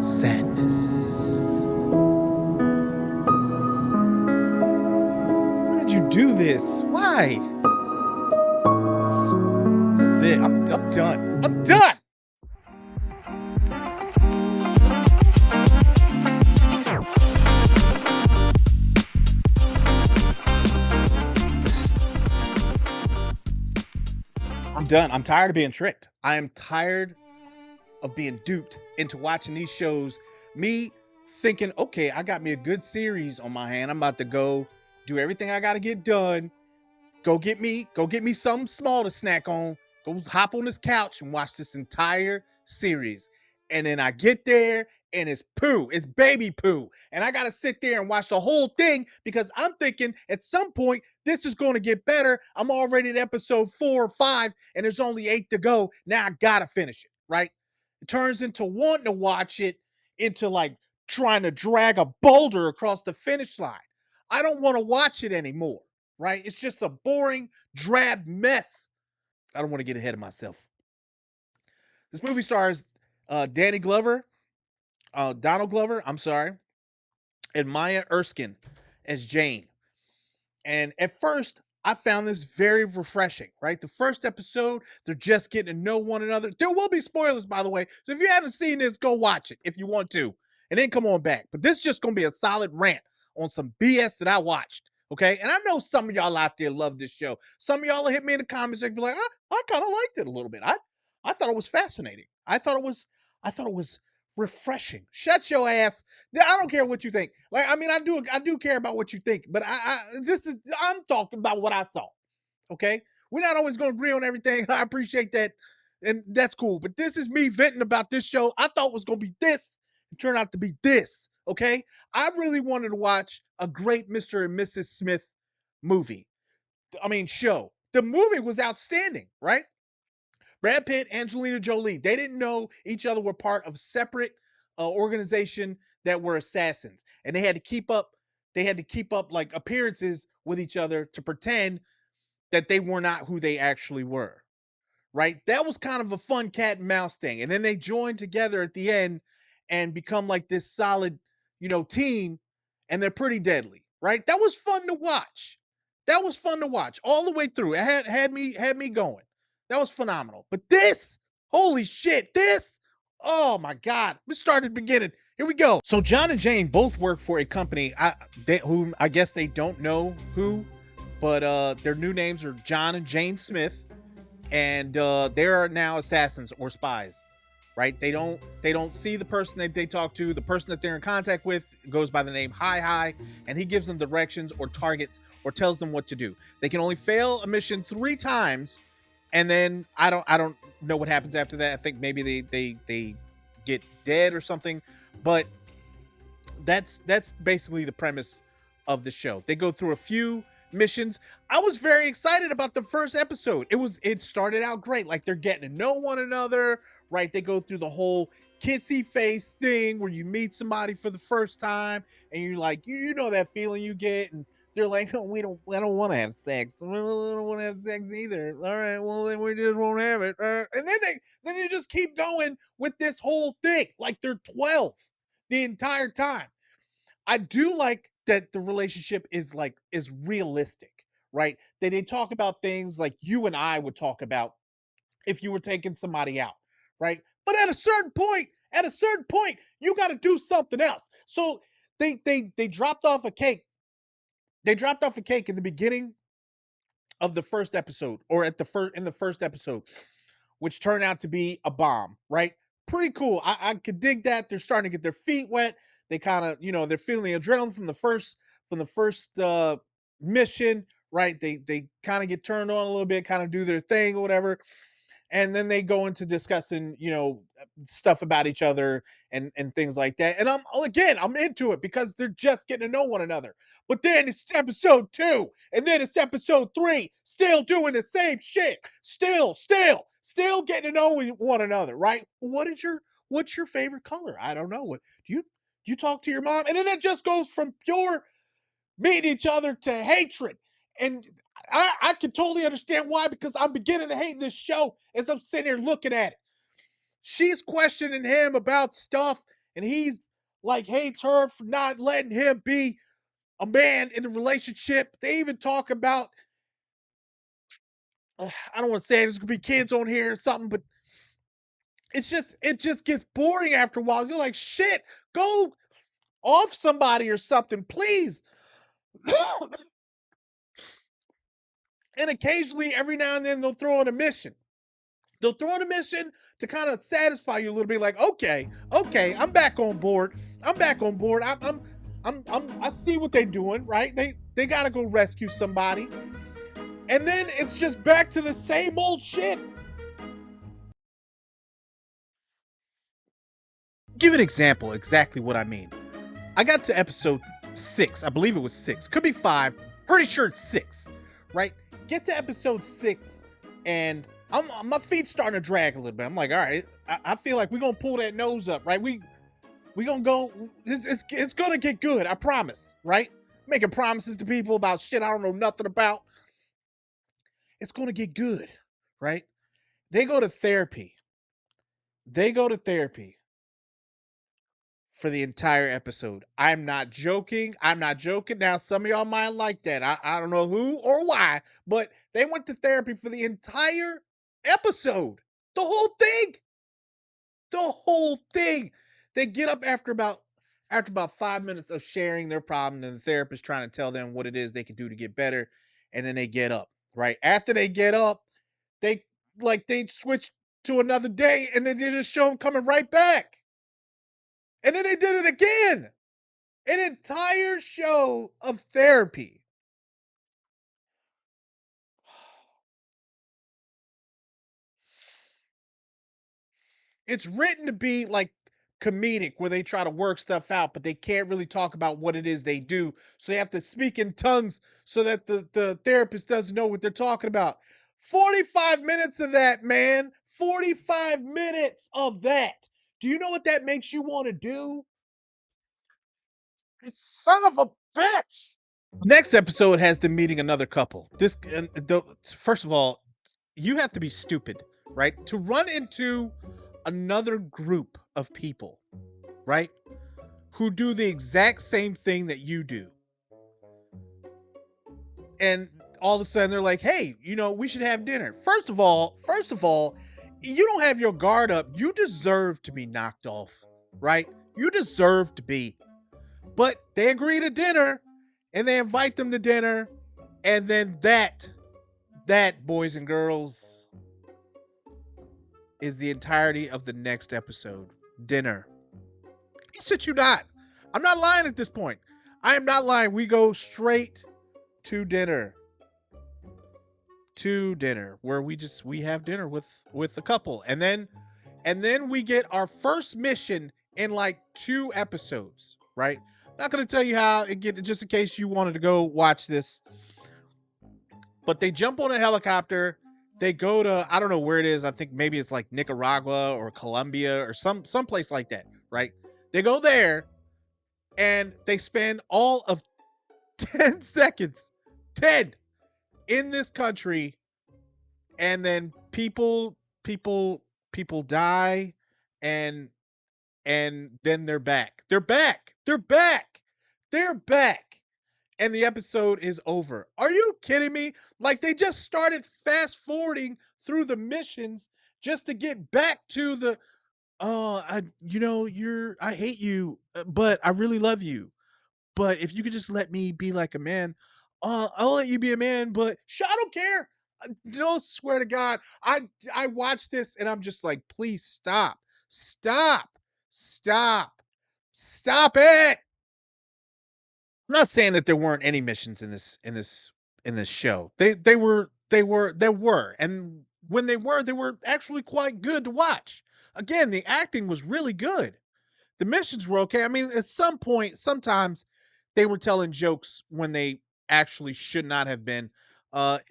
Sadness. Why did you do this? Why? This is it. I'm done. I'm done. I'm done. I'm tired of being tricked. I am tired of being duped into watching these shows. Me thinking, okay, I got me a good series on my hand. I'm about to go do everything I got to get done. Go get me something small to snack on. Go hop on this couch and watch this entire series. And then I get there and it's poo. It's baby poo. And I got to sit there and watch the whole thing because I'm thinking at some point this is going to get better. I'm already at episode 4 or 5 and there's only 8 to go. Now I got to finish it, right? It turns into wanting to watch it into like trying to drag a boulder across the finish line. I don't want to watch it anymore, right? It's just a boring, drab mess. I don't want to get ahead of myself. This movie stars Danny Glover, Donald Glover, I'm sorry, and Maya Erskine as Jane. And at first, I found this very refreshing, right? The first episode, they're just getting to know one another. There will be spoilers, by the way. So if you haven't seen this, go watch it if you want to. And then come on back. But this is just going to be a solid rant on some BS that I watched. Okay. And I know some of y'all out there love this show. Some of y'all will hit me in the comments and be like, I kind of liked it a little bit. I thought it was fascinating. I thought it was refreshing. Shut your ass. I don't care what you think. Like, I mean, I do care about what you think, but I'm talking about what I saw. Okay. We're not always gonna agree on everything. I appreciate that. And that's cool. But this is me venting about this show. I thought it was gonna be this. It turned out to be this. Okay. I really wanted to watch a great Mr. and Mrs. Smith movie. I mean, show. The movie was outstanding, right? Brad Pitt, Angelina Jolie, they didn't know each other were part of separate organization that were assassins, and they had to keep up. They had to keep up like appearances with each other to pretend that they were not who they actually were. Right? That was kind of a fun cat and mouse thing, and then they joined together at the end and become like this solid, team, and they're pretty deadly. Right? That was fun to watch. That was fun to watch all the way through. It had me going. That was phenomenal. But this, holy shit, this, oh my god. Let's start at the beginning. Here we go. So John and Jane both work for a company whom I guess they don't know who, but their new names are John and Jane Smith, and they are now assassins or spies, right? They don't see the person that they talk to. The person that they're in contact with goes by the name Hi, and he gives them directions or targets or tells them what to do. They can only fail a mission 3 times, and then I don't know what happens after that. I think maybe they get dead or something, but that's basically the premise of the show. They go through a few missions. I was very excited about the first episode. It started out great. Like they're getting to know one another, right? They go through the whole kissy face thing where you meet somebody for the first time and you're like, you know that feeling you get, and they're like, oh, I don't want to have sex. We don't want to have sex either. All right, well then we just won't have it. And then you just keep going with this whole thing like they're 12 the entire time. I do like that the relationship is realistic, right? That they talk about things like you and I would talk about if you were taking somebody out, right? But at a certain point, you got to do something else. So they dropped off a cake. They dropped off a cake in the beginning of the first episode, or at the first in the first episode, which turned out to be a bomb, right? Pretty cool. I could dig that. They're starting to get their feet wet. They kind of, they're feeling the adrenaline from the first mission, right? They kind of get turned on a little bit, kind of do their thing or whatever, and then they go into discussing stuff about each other and things like that. And I'm into it because they're just getting to know one another. But then it's episode 2, and then it's episode 3, still doing the same shit, still getting to know one another, right? What's your favorite color? I don't know. What do you talk to your mom? And then it just goes from pure meeting each other to hatred. And I can totally understand why, because I'm beginning to hate this show as I'm sitting here looking at it. She's questioning him about stuff, and he's like hates her for not letting him be a man in the relationship. They even talk about I don't want to say there's gonna be kids on here or something, but it just gets boring after a while. You're like, shit, go off somebody or something, please. And occasionally, every now and then, they'll throw in a mission. They'll throw in a mission to kind of satisfy you a little bit. Like, okay, okay, I'm back on board. I'm back on board. I see what they're doing, right? They gotta go rescue somebody, and then it's just back to the same old shit. Give an example, exactly what I mean. I got to episode 6. I believe it was 6. Could be 5. Pretty sure it's 6. Right? Get to episode 6 and my feet's starting to drag a little bit. I'm like, all right, I feel like we're gonna pull that nose up, right? We gonna go. It's gonna get good. I promise, right? Making promises to people about shit I don't know nothing about. It's gonna get good, right? They go to therapy. They go to therapy for the entire episode. I'm not joking. I'm not joking. Now, some of y'all might like that. I don't know who or why, but they went to therapy for the entire episode. The whole thing. The whole thing. They get up after about 5 minutes of sharing their problem, and the therapist trying to tell them what it is they can do to get better, and then they get up. Right after they get up, they they switch to another day, and then they just show them coming right back, and then they did it again. An entire show of therapy. It's written to be like comedic where they try to work stuff out, but they can't really talk about what it is they do. So they have to speak in tongues so that the therapist doesn't know what they're talking about. 45 minutes of that, man. 45 minutes of that. Do you know what that makes you want to do? It's son of a bitch. Next episode has them meeting another couple. First of all, you have to be stupid, right? To run into another group of people, right? Who do the exact same thing that you do. And all of a sudden they're like, "Hey, we should have dinner." First of all, you don't have your guard up. You deserve to be knocked off, right? You deserve to be. But they agree to dinner and they invite them to dinner, and then that boys and girls is the entirety of the next episode. Dinner. I shit you not. I'm not lying at this point. I am not lying. We go straight to dinner. To dinner where we have dinner with the couple. And then we get our first mission in like 2 episodes, right? Not going to tell you how it get, just in case you wanted to go watch this. But they jump on a helicopter. They go to, I don't know where it is. I think maybe it's like Nicaragua or Colombia or some place like that, right? They go there and they spend all of 10 seconds, 10 in this country, and then people die, and then they're back. They're back. They're back. They're back. And the episode is over. Are you kidding me? Like they just started fast forwarding through the missions just to get back to the I hate you, but I really love you. But if you could just let me be like a man, I'll let you be a man. But I don't care. No, swear to God, I watch this and I'm just like, please stop, stop, stop, stop it. I'm not saying that there weren't any missions in this show. There were, and when they were actually quite good to watch. Again, the acting was really good. The missions were okay. I mean, at some point, sometimes they were telling jokes when they actually should not have been.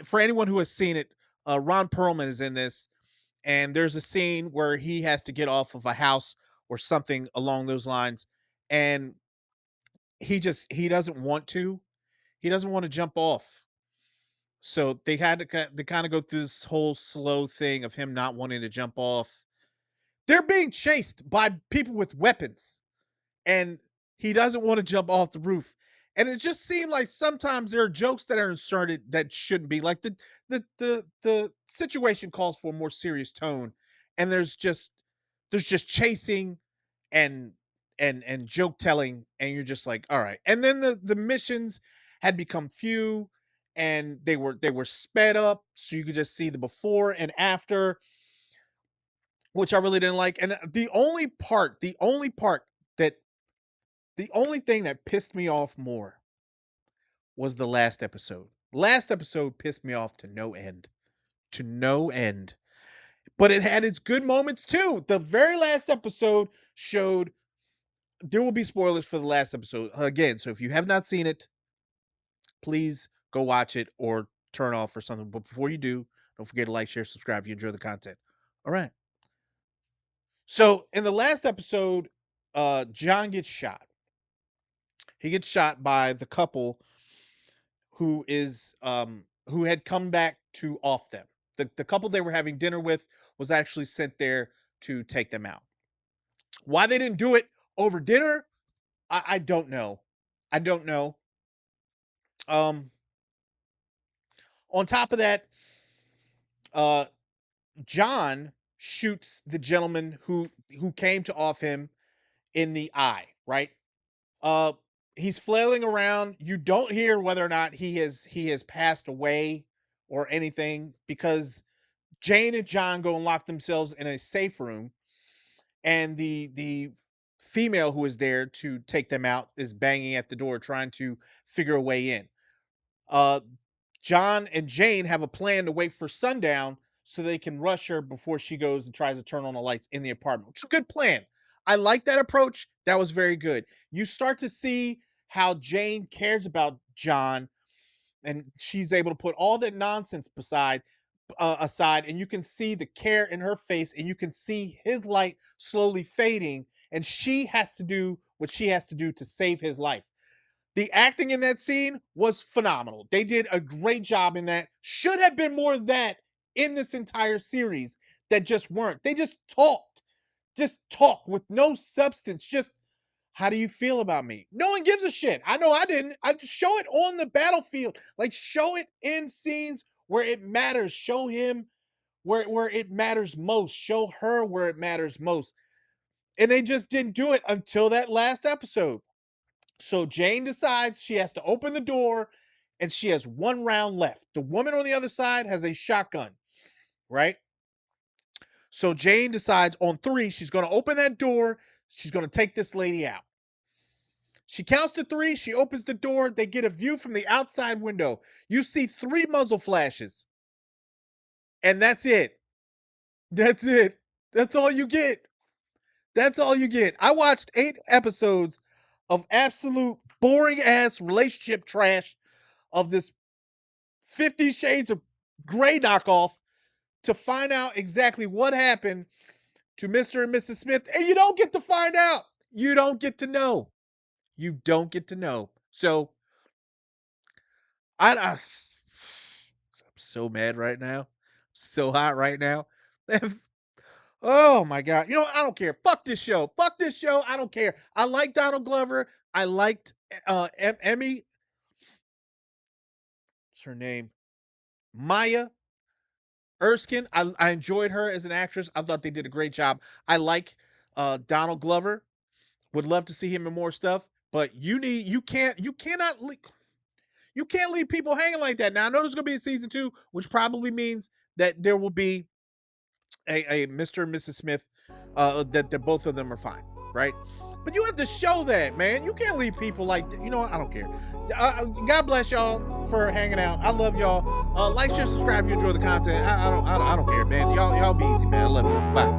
For anyone who has seen it, Ron Perlman is in this, and there's a scene where he has to get off of a house or something along those lines, and he doesn't want to. He doesn't want to jump off, So they had to they kind of go through this whole slow thing of him not wanting to jump off. They're being chased by people with weapons, and he doesn't want to jump off the roof. And it just seemed like sometimes there are jokes that are inserted that shouldn't be. Like the situation calls for a more serious tone, and there's just chasing and and joke telling, and you're just like, all right. And then the missions had become few, and they were sped up, so you could just see the before and after, which I really didn't like. And that the only thing that pissed me off more was the last episode. Last episode pissed me off to no end. To no end. But it had its good moments too. The very last episode showed there will be spoilers for the last episode again. So if you have not seen it, please go watch it or turn off or something. But before you do, don't forget to like, share, subscribe if you enjoy the content. All right. So in the last episode, John gets shot. He gets shot by the couple who had come back to off them. The couple they were having dinner with was actually sent there to take them out. Why they didn't do it over dinner, I don't know. I don't know. Um, on top of that, uh, John shoots the gentleman who came to off him in the eye. Right. Uh, he's flailing around. You don't hear whether or not he has passed away or anything, because Jane and John go and lock themselves in a safe room, and the female who is there to take them out is banging at the door, trying to figure a way in. Uh, John and Jane have a plan to wait for sundown so they can rush her before she goes and tries to turn on the lights in the apartment. It's a good plan. I like that approach. That was very good. You start to see how Jane cares about John, and she's able to put all that nonsense aside, and you can see the care in her face, and you can see his light slowly fading, and she has to do what she has to do to save his life. The acting in that scene was phenomenal. They did a great job in that. Should have been more of that in this entire series that just weren't. They just talk with no substance. Just, how do you feel about me? No one gives a shit. I know I didn't. I just show it on the battlefield. Like, show it in scenes where it matters. Show him where it matters most. Show her where it matters most. And they just didn't do it until that last episode. So Jane decides she has to open the door, and she has one round left. The woman on the other side has a shotgun, right? So Jane decides on three, she's going to open that door. She's going to take this lady out. She counts to three. She opens the door. They get a view from the outside window. You see three muzzle flashes, and that's it. That's it. That's all you get. That's all you get. I watched 8 episodes of absolute boring ass relationship trash of this 50 Shades of Grey knockoff to find out exactly what happened to Mr. and Mrs. Smith. And you don't get to find out. You don't get to know. You don't get to know. So I'm so mad right now. So hot right now. Oh my God. You know, I don't care. Fuck this show. Fuck this show. I don't care. I like Donald Glover. I liked Emmy. What's her name? Maya Erskine. I enjoyed her as an actress. I thought they did a great job. I like Donald Glover. Would love to see him in more stuff. But you can't leave people hanging like that. Now I know there's gonna be a season 2, which probably means that there will be a Mr. and Mrs. Smith, that both of them are fine, right? But you have to show that, man. You can't leave people like that. You know what? I don't care. God bless y'all for hanging out. I love y'all. Like, share, subscribe if you enjoy the content. I don't care, man. Y'all be easy, man. I love you. Bye.